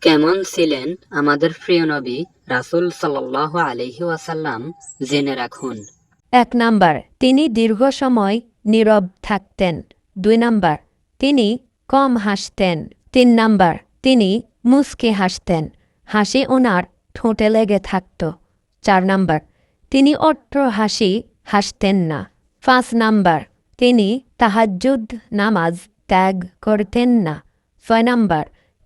কেমন ছিলেন আমাদের প্রিয় নবী রাসূল সাল্লাল্লাহু আলাইহি ওয়াসাল্লাম জেনে রাখুন। 1 নাম্বার, তিনি দীর্ঘ সময় নীরব থাকতেন। 2 নাম্বার, তিনি কম হাসতেন। 3 নাম্বার, তিনি মুচকি হাসতেন, হাসি ওনার ঠোঁটে লেগে থাকত। 4 নাম্বার, তিনি অট্ট হাসি হাসতেন না। 5 নাম্বার, তিনি তাহাজ্জুদ নামাজ ত্যাগ করতেন না। 6 নাম্বার,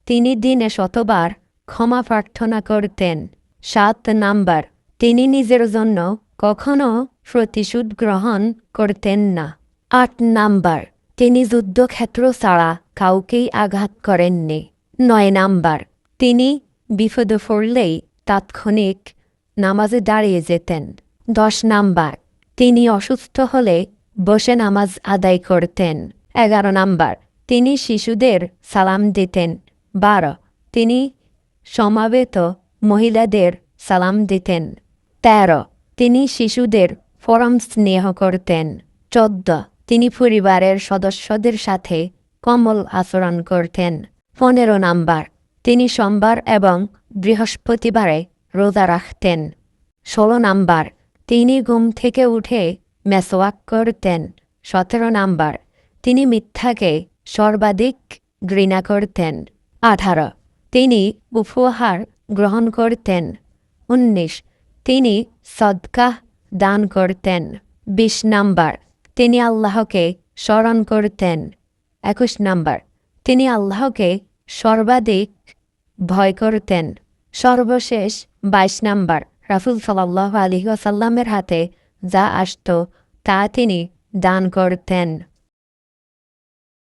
তিনি দিনে শতবার ক্ষমা প্রার্থনা করতেন। 7 নাম্বার, তিনি নিজের জন্য কখনো প্রতিশোধ গ্রহণ করতেন না। 8 নাম্বার, তিনি যুদ্ধক্ষেত্র ছাড়া কাউকেই আঘাত করেননি। 9 নাম্বার, তিনি বিপদে পড়লেই তাৎক্ষণিক নামাজে দাঁড়িয়ে যেতেন। 10 নাম্বার, তিনি অসুস্থ হলে বসে নামাজ আদায় করতেন। 11 নাম্বার, তিনি শিশুদের সালাম দিতেন। 12, তিনি সমাবেত মহিলাদের সালাম দিতেন। 13, তিনি শিশুদের পরম স্নেহ করতেন। 14, তিনি পরিবারের সদস্যদের সাথে কোমল আচরণ করতেন। 15 নাম্বার, তিনি সোমবার এবং বৃহস্পতিবারে রোজা রাখতেন। 16 নাম্বার, তিনি ঘুম থেকে উঠে মেসওয়াক করতেন। 17 নাম্বার, তিনি মিথ্যাকে সর্বাধিক ঘৃণা করতেন। 18, তিনি উপহার গ্রহণ করতেন। 19, তিনি সদকাহ দান করতেন। 20 নাম্বার, তিনি আল্লাহকে স্মরণ করতেন। 21 নাম্বার, তিনি আল্লাহকে সর্বাধিক ভয় করতেন। সর্বশেষ 22 নাম্বার, রাসূল সাল্লাল্লাহু আলাইহি ওয়াসাল্লামের হাতে যা আসত তা তিনি দান করতেন।